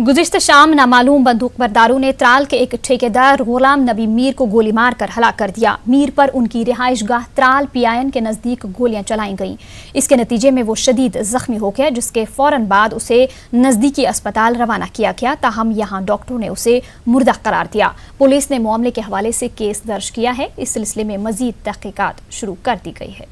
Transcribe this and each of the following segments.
गुज़िश्ता शाम नामालूम बंदूकबरदारों ने त्राल के एक ठेकेदार गुलाम नबी मीर को गोली मारकर हलाक कर दिया। मीर पर उनकी रिहाइश गाह त्राल PIN के नज़दीक गोलियां चलाई गईं। इसके नतीजे में वो शदीद जख्मी हो गया, जिसके फौरन बाद उसे नज़दीकी अस्पताल रवाना किया गया। ताहम यहाँ डॉक्टरों ने उसे मुर्दा करार दिया। पुलिस ने मामले के हवाले से केस दर्ज किया है। इस सिलसिले में मजीद तहकीकात शुरू कर दी गई है।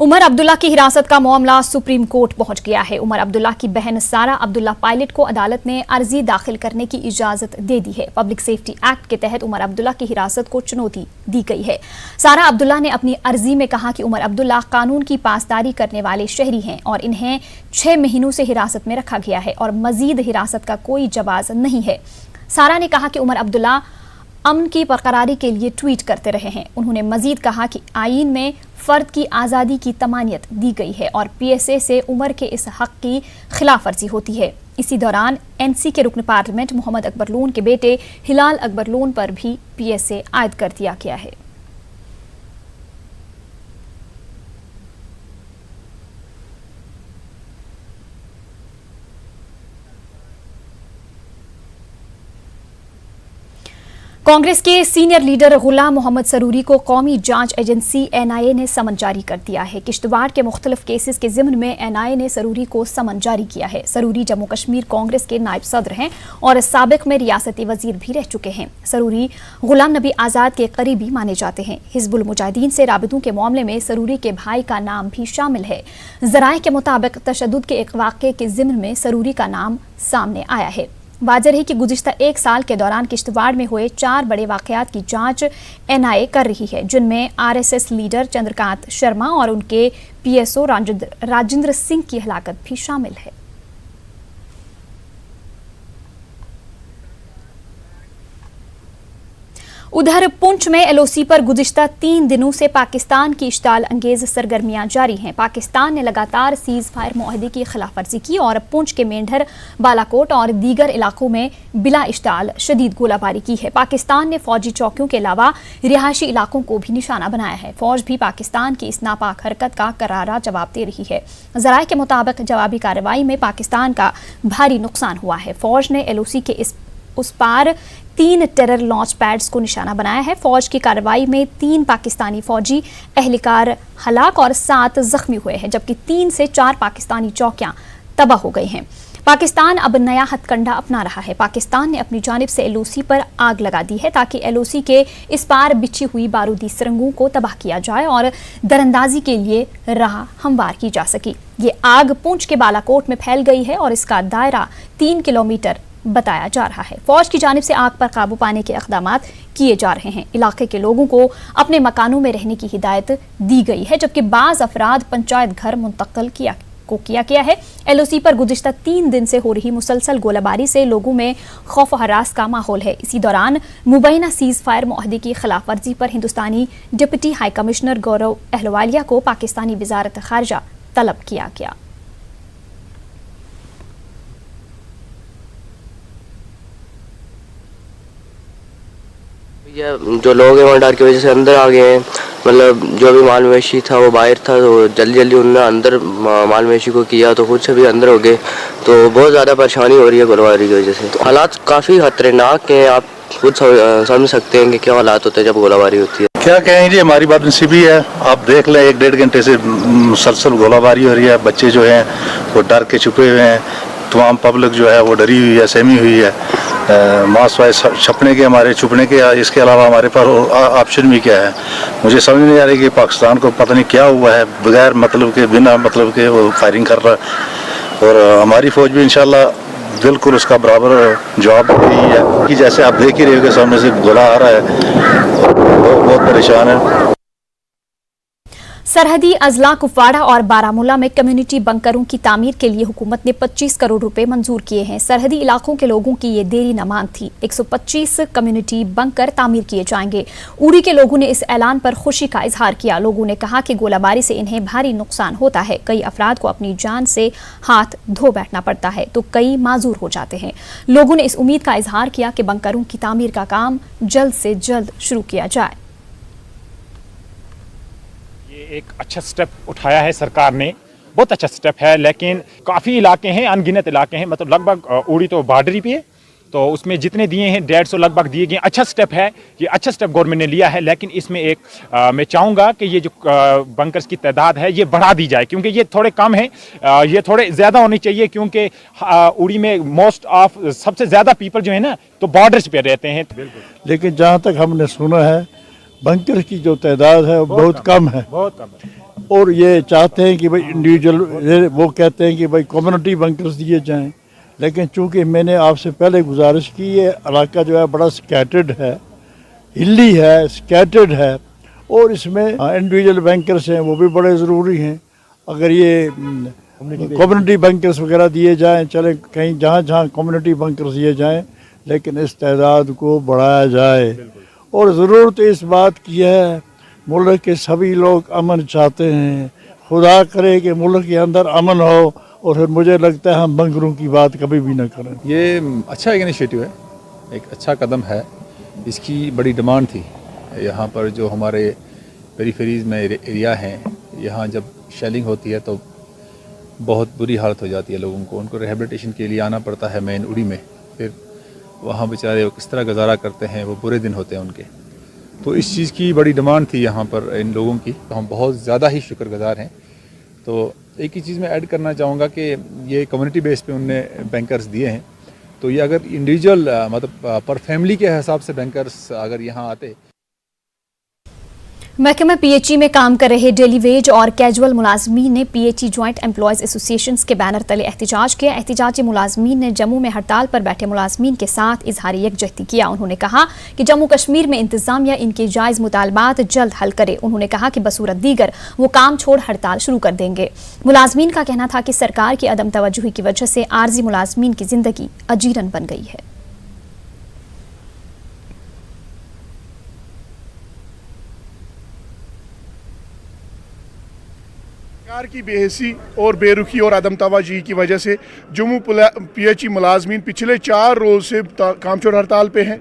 उमर अब्दुल्ला की हिरासत का मामला सुप्रीम कोर्ट पहुंच गया है। उमर अब्दुल्ला की बहन सारा अब्दुल्ला पायलट को अदालत ने अर्जी दाखिल करने की इजाजत दे दी है। पब्लिक सेफ्टी एक्ट के तहत उमर अब्दुल्ला की हिरासत को चुनौती दी गई है। सारा अब्दुल्ला ने अपनी अर्जी में कहा कि उमर अब्दुल्ला कानून की पासदारी करने वाले शहरी हैं और इन्हें 6 महीनों से हिरासत में रखा गया है और मजीद हिरासत का कोई जवाज नहीं है। सारा ने कहा कि उमर अब्दुल्ला अमन की बरकरारी के लिए ट्वीट करते रहे हैं। उन्होंने मजीद कहा कि आईन में फर्द की आज़ादी की तमानियत दी गई है और PSA से उमर के इस हक की खिलाफ वर्जी होती है। इसी दौरान NC के रुकन पार्लियामेंट मोहम्मद अकबर लोन के बेटे हिलाल अकबर लोन पर भी PSA आयद कर दिया गया है। कांग्रेस के सीनियर लीडर गुलाम मोहम्मद सरूरी को कौमी जांच एजेंसी NIA ने समन जारी कर दिया है। किश्तवाड़ के मुख्तलिफ केसेस के ज़िम्न में NIA ने सरूरी को समन जारी किया है। सरूरी जम्मू कश्मीर कांग्रेस के नायब सदर हैं और साबिक में रियासती वजीर भी रह चुके हैं। सरूरी गुलाम नबी आज़ाद के करीबी माने जाते हैं। हिजबुल मुजाहिदीन से राबितों के मामले में सरूरी के भाई का नाम भी शामिल है। ज़राए के मुताबिक तशद्दुद के एक वाक़े के ज़िम्न में सरूरी का नाम सामने आया है। वाज़ेह है कि गुज़िश्ता 1 साल के दौरान किश्तवाड़ में हुए 4 बड़े वाक़यात की जांच NIA कर रही है, जिनमें RSS लीडर चंद्रकांत शर्मा और उनके PSO राजेंद्र सिंह की हलाकत भी शामिल है। उधर पुंछ में LOC पर गुज़िश्ता 3 दिनों से पाकिस्तान की इश्ताल अंगेज सरगर्मियां जारी हैं। पाकिस्तान ने लगातार सीज़ फायर मुआहदे की खिलाफ वर्जी की और पुंछ के मेंढर, बालाकोट और दीगर इलाकों में बिला इश्ताल शदीद गोलाबारी की है। पाकिस्तान ने फौजी चौकियों के अलावा रिहायशी इलाकों को भी निशाना बनाया है। फौज भी पाकिस्तान की इस नापाक हरकत का करारा जवाब दे रही है। ज़राए के मुताबिक जवाबी कार्रवाई में पाकिस्तान का भारी नुकसान हुआ है। फौज ने LOC के उस पार 3 टेरर लॉन्च पैड्स को निशाना बनाया है। फौज की कार्रवाई में 3 पाकिस्तानी फौजी एहलकार हलाक और 7 जख्मी हुए हैं, जबकि 3 से 4 पाकिस्तानी चौकियां तबाह हो गई हैं। पाकिस्तान अब नया हथकंडा अपना रहा है। पाकिस्तान ने अपनी जानिब से LOC पर आग लगा दी है ताकि LOC के इस पार बिछी हुई बारूदी सुरंगों को तबाह किया जाए और दरअंदाजी के लिए राह हमवार की जा सके। ये आग पुंछ के बालाकोट में फैल गई है और इसका दायरा 3 किलोमीटर बताया जा रहा है। फौज की जानिब से आग पर काबू पाने के इक़दामात किए जा रहे हैं। इलाके के लोगों को अपने मकानों में रहने की हिदायत दी गई है, जबकि बाज़ अफराद पंचायत घर मुंतकिल किया गया है। LOC पर गुज़िश्ता 3 दिन से हो रही मुसलसल गोलाबारी से लोगों में खौफ हरास का माहौल है। इसी दौरान मुबैना सीज़ फायर मुआहदे की खिलाफ वर्जी पर हिंदुस्तानी डिप्टी हाई कमिश्नर गौरव अहलवालिया को पाकिस्तानी वज़ारत ख़ारिजा तलब किया गया। जो लोग हैं वहाँ डर की वजह से अंदर आ गए हैं। मतलब जो भी माल मवेशी था वो बाहर था, तो जल्दी जल्दी उन्होंने अंदर माल मवेशी को किया, तो खुद से भी अंदर हो गए। तो बहुत ज़्यादा परेशानी हो रही है गोलाबारी की वजह से। तो हालात काफ़ी खतरनाक हैं। आप खुद समझ सकते हैं कि क्या हालात होते हैं जब गोलाबारी होती है। क्या कहें जी, हमारी बात नसीबी है। आप देख लें 1-1.5 घंटे से मुसलसल गोलाबारी हो रही है। बच्चे जो हैं वो डर के छुपे हुए हैं। तमाम पब्लिक जो है वो डरी हुई है, सहमी हुई है। मास्क वाइज छपने के, हमारे छुपने के, इसके अलावा हमारे पास ऑप्शन भी क्या है। मुझे समझ नहीं आ रही कि पाकिस्तान को पता नहीं क्या हुआ है, बगैर मतलब के, बिना मतलब के वो फायरिंग कर रहा है। और हमारी फ़ौज भी इंशाल्लाह बिल्कुल उसका बराबर जवाब दे रही है कि जैसे आप देख ही रहे हो कि सामने से गोला आ रहा है और बहुत परेशान है। सरहदी अजला कुपवाड़ा और बारामूला में कम्युनिटी बंकरों की तामीर के लिए हुकूमत ने 25 करोड़ रुपए मंजूर किए हैं। सरहदी इलाकों के लोगों की ये देरी न मांग थी। 125 कम्युनिटी बंकर तामीर किए जाएंगे। उड़ी के लोगों ने इस ऐलान पर खुशी का इजहार किया। लोगों ने कहा कि गोलाबारी से इन्हें भारी नुकसान होता है। कई अफराद को अपनी जान से हाथ धो बैठना पड़ता है तो कई माजूर हो जाते हैं। लोगों ने इस उम्मीद का इजहार किया कि बंकरों की तामीर का काम जल्द से जल्द शुरू किया जाए। एक अच्छा स्टेप उठाया है सरकार ने, बहुत अच्छा स्टेप है, लेकिन काफ़ी इलाके हैं, अनगिनत इलाके हैं, मतलब लगभग उड़ी तो बॉर्डरी पे है, तो उसमें जितने दिए हैं 150 लगभग दिए गए। अच्छा स्टेप है, ये अच्छा स्टेप गवर्नमेंट ने लिया है, लेकिन इसमें एक मैं चाहूँगा कि ये जो बंकर्स की तादाद है ये बढ़ा दी जाए, क्योंकि ये थोड़े कम हैं, ये थोड़े ज़्यादा होने चाहिए, क्योंकि उड़ी में मोस्ट ऑफ सबसे ज़्यादा पीपल जो है ना तो बॉर्डर्स पे रहते हैं। लेकिन जहाँ तक हमने सुना है बंकर की जो तादाद है वो बहुत कम है, बहुत कम है। और ये चाहते हैं कि भाई इंडिविजुअल, वो कहते हैं कि भाई कम्युनिटी बंकर्स दिए जाएं, लेकिन चूंकि मैंने आपसे पहले गुजारिश की ये इलाका जो है बड़ा स्कैटर्ड है, हिली है, स्कैटर्ड है, और इसमें इंडिविजुअल बैंकर्स हैं वो भी बड़े ज़रूरी हैं। अगर ये कम्युनिटी बैंकर्स वगैरह दिए जाएं, चले कहीं जहाँ जहाँ कम्युनिटी बैंकर्स दिए जाएं, लेकिन इस तादाद को बढ़ाया जाए। और ज़रूरत इस बात की है, मुल्क के सभी लोग अमन चाहते हैं, खुदा करे कि मुल्क के अंदर अमन हो, और फिर मुझे लगता है हम बंकरों की बात कभी भी ना करें। ये अच्छा एक इनिशिएटिव है, एक अच्छा कदम है। इसकी बड़ी डिमांड थी। यहाँ पर जो हमारे पेरीफेरीज में एरिया हैं, यहाँ जब शेलिंग होती है तो बहुत बुरी हालत हो जाती है लोगों को, उनको रिहेबिलिटेशन के लिए आना पड़ता है मेन उड़ी में, फिर वहाँ बेचारे किस तरह गुजारा करते हैं, वो बुरे दिन होते हैं उनके। तो इस चीज़ की बड़ी डिमांड थी यहाँ पर इन लोगों की, तो हम बहुत ज़्यादा ही शुक्रगुजार हैं। तो एक ही चीज़ मैं ऐड करना चाहूँगा कि ये कम्युनिटी बेस पे उनने बैंकर्स दिए हैं, तो ये अगर इंडिविजुअल मतलब पर फैमिली के हिसाब से बैंकर्स अगर यहाँ आते। महकमा पीएचई में काम कर रहे डेली वेज और कैजुअल मुलाजमीन ने पीएचई ज्वाइंट एम्प्लॉयज एसोसिएशन के बैनर तले एहतजाज किया। एहतजाजी मुलाजमीन ने जम्मू में हड़ताल पर बैठे मुलाजमीन के साथ इजहारी यकजहती किया। उन्होंने कहा कि जम्मू कश्मीर में इंतजामिया इनके जायज़ मुतालबात जल्द हल करे। उन्होंने कहा कि बसूरत दीगर वो काम छोड़ हड़ताल शुरू कर देंगे। मुलाजमीन का कहना था कि सरकार की अदम तवज्जुही की वजह से आर्जी मुलाजमीन की जिंदगी अजीरन बन गई है। सरकार की बेहसी और बेरुखी और अदम तवज्जुही की वजह से जम्मू पीएचई मुलाजमीन पिछले 4 रोज़ से काम छोड़ हड़ताल पे हैं।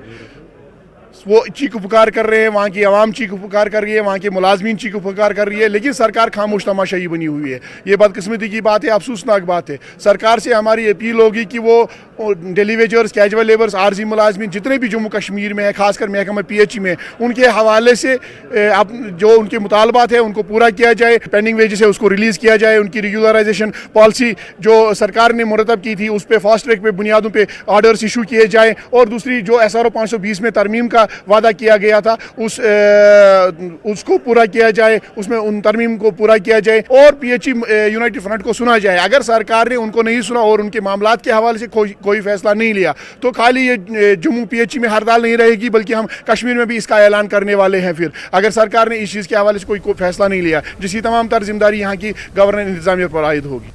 वो चीख पुकार कर रहे हैं, वहाँ की आवाम चीख पुकार कर रही है, वहाँ के मुलाजमीन चीख पुकार कर रही है, लेकिन सरकार खामोश तमाशाई बनी हुई है। ये बदकिस्मती की बात है, अफसोसनाक बात है। सरकार से हमारी अपील होगी कि वो डेली वेजर्स, कैजुअल लेबर्स, आर्जी मुलाजमीन जितने भी जम्मू कश्मीर में है, खासकर महकमा पीएचई में, उनके हवाले से अब जो उनके मुतालबात है उनको पूरा किया जाए। पेंडिंग वेजेस है उसको रिलीज़ किया जाए। उनकी रेगुलराइजेशन पॉलिसी जो सरकार ने मुरतब की थी उस पर फास्ट ट्रैक पे बुनियादों पे ऑर्डर्स इशू किए जाए, और दूसरी जो SRO 520 में तरमीम का वादा किया गया था उसको पूरा किया जाए, उसमें उन तरमीम को पूरा किया जाए, और पीएचई यूनाइटेड फ्रंट को सुना जाए। अगर सरकार ने उनको नहीं सुना और उनके मामलात के हवाले से कोई फैसला नहीं लिया तो खाली ये जम्मू पीएचई में हड़ताल नहीं रहेगी, बल्कि हम कश्मीर में भी इसका ऐलान करने वाले हैं। फिर अगर सरकार ने इस चीज़ के हवाले से कोई फैसला नहीं लिया, जिसकी तमाम तर जिम्मेदारी यहाँ की गवर्नर इंतजामिया पर आयद होगी।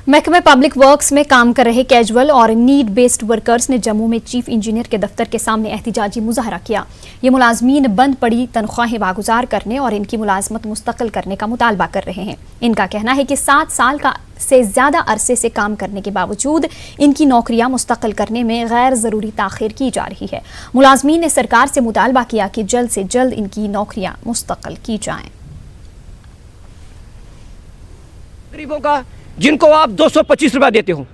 महकमे पब्लिक वर्क्स में काम कर रहे कैजुअल और नीड बेस्ड वर्कर्स ने जम्मू में चीफ इंजीनियर के दफ्तर के सामने एहतिजाजी मुजाहरा किया। ये मुलाजमीन बंद पड़ी तनख्वाहें वागुजार करने और इनकी मुलाजमत मुस्तकिल करने का मुतालबा कर रहे हैं। इनका कहना है कि 7 साल का से ज़्यादा अरसे से काम करने के बावजूद इनकी नौकरियां मुस्तकिल करने में गैर ज़रूरी ताख़ीर की जा रही है। मुलाजमीन ने सरकार से मुतालबा किया कि जल्द से जल्द इनकी नौकरियां मुस्तकिल की जाएँ। गरीबों का जिनको आप 225 रुपया देते हो,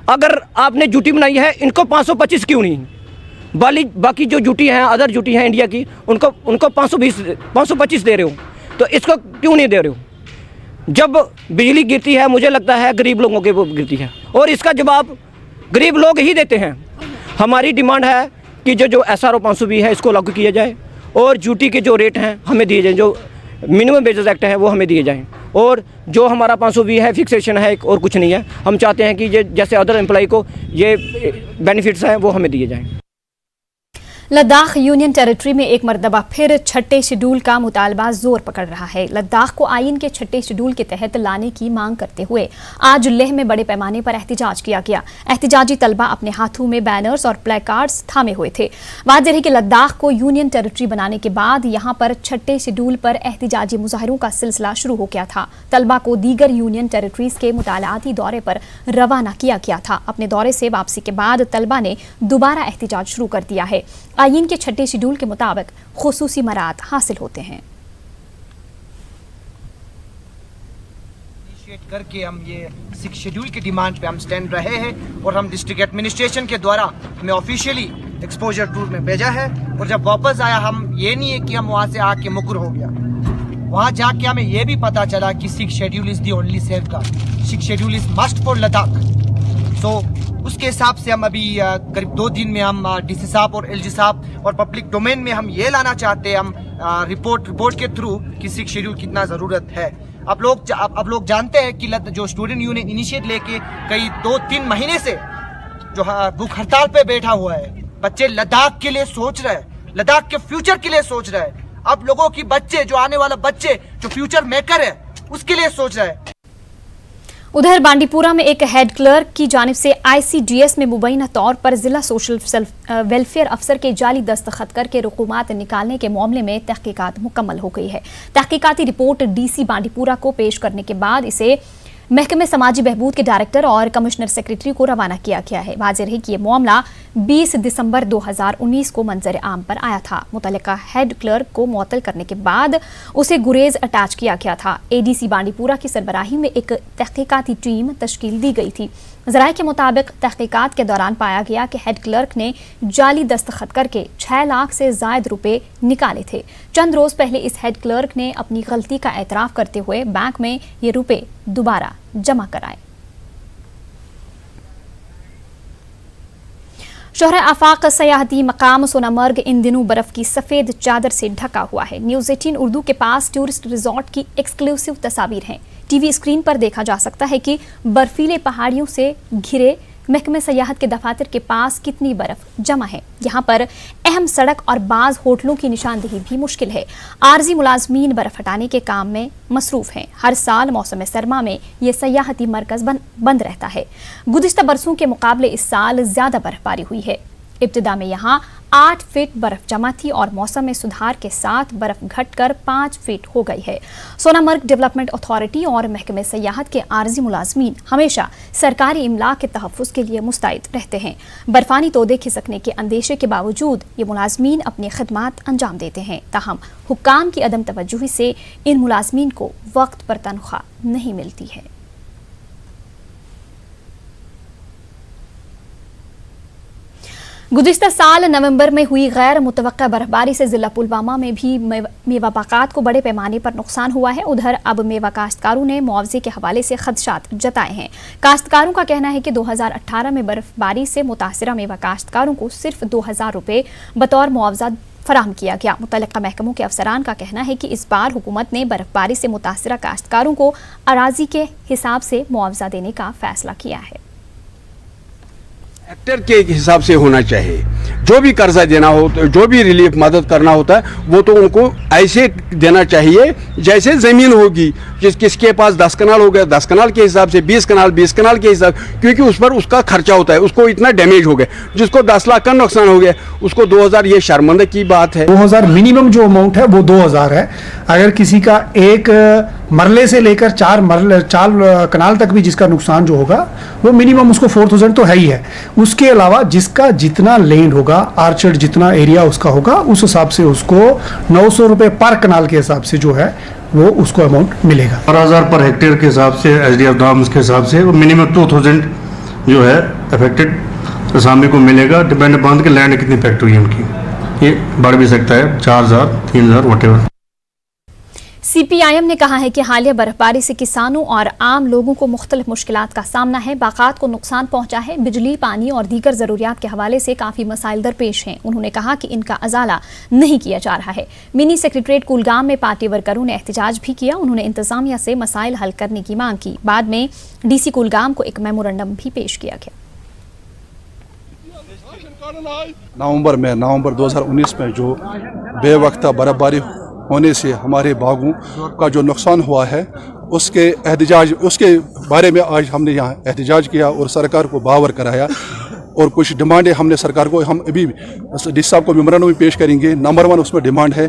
अगर आपने ड्यूटी बनाई है इनको 525 क्यों नहीं? बाकी जो ड्यूटी हैं, अदर ड्यूटी हैं इंडिया की, उनको 525 दे रहे हो, तो इसको क्यों नहीं दे रहे हो? जब बिजली गिरती है मुझे लगता है गरीब लोगों के वो गिरती है, और इसका जवाब गरीब लोग ही देते हैं। हमारी डिमांड है कि जो SRO 520 है इसको लागू किया जाए, और ड्यूटी के जो रेट हैं हमें दिए जाएँ, जो मिनिमम वेजेस एक्ट है वो हमें दिए जाएँ, और जो हमारा 520 है फिक्सेशन है और कुछ नहीं है। हम चाहते हैं कि ये जैसे अदर एम्प्लॉय को ये बेनिफिट्स हैं वो हमें दिए जाएँ। लद्दाख यूनियन टेरिटरी में एक मरतबा फिर छठे शेड्यूल का मुतालबा जोर पकड़ रहा है। लद्दाख को आइन के छठे शेड्यूल के तहत लाने की मांग करते हुए आज लेह में बड़े पैमाने पर एहतिजाज किया गया। एहतिजाजी तलबा अपने हाथों में बैनर्स और प्लेकार्ड्स थामे हुए थे। वाज़ेह है कि लद्दाख को यूनियन टेरिटरी बनाने के बाद यहाँ पर छठे शेड्यूल पर एहतिजाजी मुजाहरों का सिलसिला शुरू हो गया था। तलबा को दीगर यूनियन टेरिटरीज के मुतालाती दौरे पर रवाना किया गया था। अपने दौरे से वापसी के बाद तलबा ने दोबारा एहतिजाज शुरू कर दिया है। आईन के छठे शेड्यूल के मुताबिक खुसूसी मराहत हासिल होते हैं। کر کے ہم یہ 6 شیڈول کی ڈیمانڈ پہ ہم سٹینڈ رہے ہیں اور ہم ڈسٹرکٹ ایڈمنسٹریشن کے دوارا ہمیں آفیشیلی ایکسپوجر ٹور میں بھیجا ہے. اور جب واپس آیا ہم یہ نہیں ہے کہ ہم وہاں سے آ کے مکر ہو گیا, وہاں جا کے ہمیں یہ بھی پتا چلا کہ 6 schedule is the only safeguard, 6 schedule is must for Ladakh. So اس کے حساب سے ہم ابھی قریب 2 دن میں ہم ڈی سی صاحب اور ایل جی صاحب اور پبلک ڈومین میں ہم یہ لانا چاہتے ہیں, ہم رپورٹ کے تھرو کہ 6 شیڈول کتنا ضرورت ہے. اب لوگ جانتے ہیں کہ جو اسٹوڈنٹ یونین انیشیٹ لے کے کئی 2-3 مہینے سے جو بھوک ہڑتال پہ بیٹھا ہوا ہے, بچے لداخ کے لیے سوچ رہے ہیں, لداخ کے فیوچر کے لیے سوچ رہے ہیں. اب لوگوں کی بچے جو آنے والا بچے جو فیوچر میکر ہے اس کے لیے سوچ رہے ہیں. ادھر بانڈی پورہ میں ایک ہیڈ کلرک کی جانب سے آئی سی ڈی ایس میں مبینہ طور پر ضلع سوشل ویلفیئر افسر کے جعلی دستخط کر کے رقومات نکالنے کے معاملے میں تحقیقات مکمل ہو گئی ہے. تحقیقاتی رپورٹ ڈی سی بانڈی پورہ کو پیش کرنے کے بعد اسے محکمہ سماجی بہبود کے ڈائریکٹر اور کمشنر سیکریٹری کو روانہ کیا گیا ہے. واضح رہے کہ یہ معاملہ 20 دسمبر 2019 کو منظر عام پر آیا تھا. متعلقہ ہیڈ کلرک کو معطل کرنے کے بعد اسے گریز اٹیچ کیا گیا تھا. اے ڈی سی بانڈی پورہ کی سربراہی میں ایک تحقیقاتی ٹیم تشکیل دی گئی تھی. ذرائع کے مطابق تحقیقات کے دوران پایا گیا کہ ہیڈ کلرک نے جعلی دستخط کر کے 6 لاکھ سے زائد روپے نکالے تھے. چند روز پہلے اس ہیڈ کلرک نے اپنی غلطی کا اعتراف کرتے ہوئے بینک میں یہ روپے دوبارہ جمع کرائے. شہر آفاق سیاحتی مقام سونامرگ ان دنوں برف کی سفید چادر سے ڈھکا ہوا ہے. نیوز 18 اردو کے پاس ٹورسٹ ریزورٹ کی ایکسکلوسیو تصاویر ہیں. ٹی وی اسکرین پر دیکھا جا سکتا ہے کہ برفیلے پہاڑیوں سے گھرے محکمہ سیاحت کے دفاتر کے پاس کتنی برف جمع ہے. یہاں پر اہم سڑک اور بعض ہوٹلوں کی نشاندہی بھی مشکل ہے. عارضی ملازمین برف ہٹانے کے کام میں مصروف ہیں. ہر سال موسم سرما میں یہ سیاحتی مرکز بند رہتا ہے. گزشتہ برسوں کے مقابلے اس سال زیادہ برف باری ہوئی ہے. ابتدا میں یہاں 8 فٹ برف جمع تھی اور موسم میں سدھار کے ساتھ برف گھٹ کر 5 فٹ ہو گئی ہے. سونامرگ ڈیولپمنٹ اتھارٹی اور محکمہ سیاحت کے عارضی ملازمین ہمیشہ سرکاری املاک کے تحفظ کے لیے مستعد رہتے ہیں. برفانی تودے کھسکنے کے اندیشے کے باوجود یہ ملازمین اپنی خدمات انجام دیتے ہیں. تاہم حکام کی عدم توجہی سے ان ملازمین کو وقت پر تنخواہ نہیں ملتی ہے. گزشتہ سال نومبر میں ہوئی غیر متوقع برفباری سے ضلع پلوامہ میں بھی میوہ باغات کو بڑے پیمانے پر نقصان ہوا ہے. ادھر اب میوہ کاشتکاروں نے معاوضے کے حوالے سے خدشات جتائے ہیں. کاشتکاروں کا کہنا ہے کہ 2018 میں برفباری سے متاثرہ میوہ کاشتکاروں کو صرف 2000 روپے بطور معاوضہ فراہم کیا گیا. متعلقہ محکموں کے افسران کا کہنا ہے کہ اس بار حکومت نے برفباری سے متاثرہ کاشتکاروں کو اراضی کے حساب سے معاوضہ دینے کا فیصلہ کیا ہے. ہیکٹر کے حساب سے ہونا چاہیے. جو بھی قرضہ دینا ہو, جو بھی ریلیف مدد کرنا ہوتا ہے وہ تو ان کو ایسے دینا چاہیے جیسے زمین ہوگی. کس کے پاس 10 کنال ہو گیا 10 کنال کے حساب سے, 20 کنال کے حساب, کیونکہ اس پر اس کا خرچہ ہوتا ہے. اس کو اتنا ڈیمیج ہو گیا. جس کو 10 لاکھ کا نقصان ہو گیا اس کو 2000, یہ شرمندہ کی بات ہے. 2000 منیمم جو اماؤنٹ ہے وہ 2000 ہے. اگر کسی کا ایک مرلے سے لے کر 4 کنال تک بھی جس کا نقصان جو ہوگا وہ منیمم اس کو 4000 تو ہے ہی ہے. اس کے علاوہ جس کا جتنا لینڈ ہوگا, آرچرڈ جتنا ایریا اس کا ہوگا, اس حساب سے اس کو 900 روپے پر کنال کے حساب سے جو ہے وہ اس کو اماؤنٹ ملے گا. 12,000 پر ہیکٹیئر کے حساب سے ایس ڈی ایف دامس کے حساب سے منیمم 2000 جو ہے افیکٹڈ اسامی کو ملے گا. ڈپینڈ اپان کہ لینڈ کتنی افیکٹ ہوئی ہے ان کی. یہ بڑھ بھی سکتا ہے 4000 3000 whatever. C P I M نے کہا ہے کہ حالیہ برفباری سے کسانوں اور عام لوگوں کو مختلف مشکلات کا سامنا ہے. باغات کو نقصان پہنچا ہے. بجلی, پانی اور دیگر ضروریات کے حوالے سے کافی مسائل درپیش ہیں. انہوں نے کہا کہ ان کا ازالہ نہیں کیا جا رہا ہے. منی سیکریٹریٹ کولگام میں پارٹی ورکروں نے احتجاج بھی کیا. انہوں نے انتظامیہ سے مسائل حل کرنے کی مانگ کی. بعد میں ڈی سی کولگام کو ایک میمورنڈم بھی پیش کیا گیا. نومبر 2019 میں جو بے وقتہ برفباری ہونے سے ہمارے باغوں کا جو نقصان ہوا ہے اس کے بارے میں آج ہم نے یہاں احتجاج کیا اور سرکار کو باور کرایا. اور کچھ ڈیمانڈیں ہم نے سرکار کو, ہم ابھی ڈی سی صاحب کو میمورنڈم بھی پیش کریں گے. نمبر 1 اس میں ڈیمانڈ ہے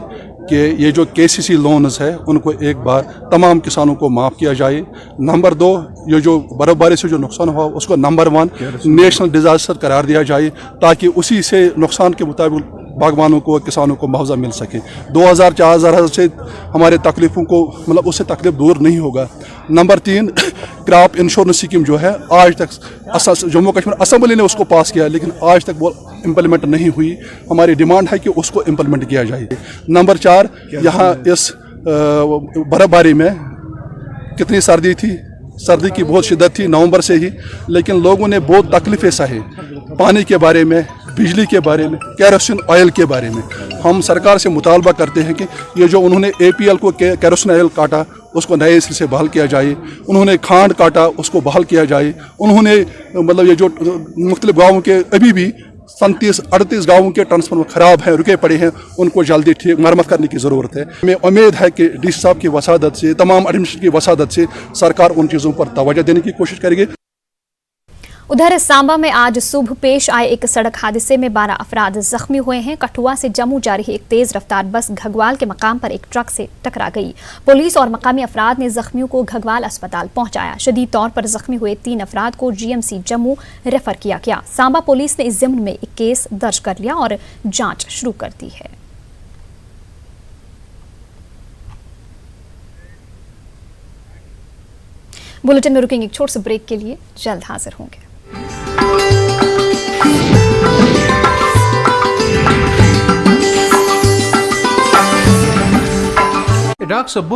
کہ یہ جو KCC لونز ہے ان کو ایک بار تمام کسانوں کو معاف کیا جائے. نمبر 2 یہ جو برفباری سے جو نقصان ہوا اس کو نمبر 1 نیشنل ڈیزاسٹر قرار دیا جائے تاکہ اسی سے نقصان کے مطابق बागवानों को किसानों को मुआवजा मिल सके। 2000-4000 से हमारे तकलीफ़ों को मतलब उससे तकलीफ दूर नहीं होगा। नंबर 3 क्रॉप इंश्योरेंस स्कीम जो है आज तक जम्मू कश्मीर असम्बली ने उसको पास किया लेकिन आज तक वो इम्प्लीमेंट नहीं हुई। हमारी डिमांड है कि उसको इम्प्लीमेंट किया जाए। नंबर 4 यहाँ इस बर्फ़बारी में कितनी सर्दी थी, सर्दी की बहुत शिद्दत थी नवंबर से ही, लेकिन लोगों ने बहुत तकलीफ़ें सही पानी के बारे में, बिजली के बारे में, केरोसिन ऑयल के बारे में। हम सरकार से मुतालबा करते हैं कि ये जो उन्होंने APL को केरोसिन ऑयल काटा उसको नए सिरे से बहाल किया जाए, उन्होंने खांड काटा उसको बहाल किया जाए, उन्होंने मतलब ये जो मुख्तलिफ गाँवों के अभी भी 37-38 गाँवों के ट्रांसफार्मर ख़राब हैं, रुके पड़े हैं, उनको जल्दी ठीक मरम्मत करने की ज़रूरत है। हमें उम्मीद है कि DC साहब की वसादत से, तमाम एडमिनिस्ट्रेशन की वसादत से सरकार उन चीज़ों पर तवज्जो देने की कोशिश करेगी। उधर सांबा में आज सुबह पेश आए एक सड़क हादसे में 12 अफराद जख्मी हुए हैं। कठुआ से जम्मू जा रही एक तेज रफ्तार बस घगवाल के मकाम पर एक ट्रक से टकरा गई। पुलिस और मकामी अफराद ने जख्मियों को घगवाल अस्पताल पहुंचाया। शदीद तौर पर जख्मी हुए 3 अफराद को GMC जम्मू रेफर किया गया। सांबा पुलिस ने इस ज़िम्न में एक केस दर्ज कर लिया और जांच शुरू कर दी है। बुलेटिन में रुकेंगे एक छोटे से ब्रेक के लिए, जल्द हाजिर होंगे। डॉक्टर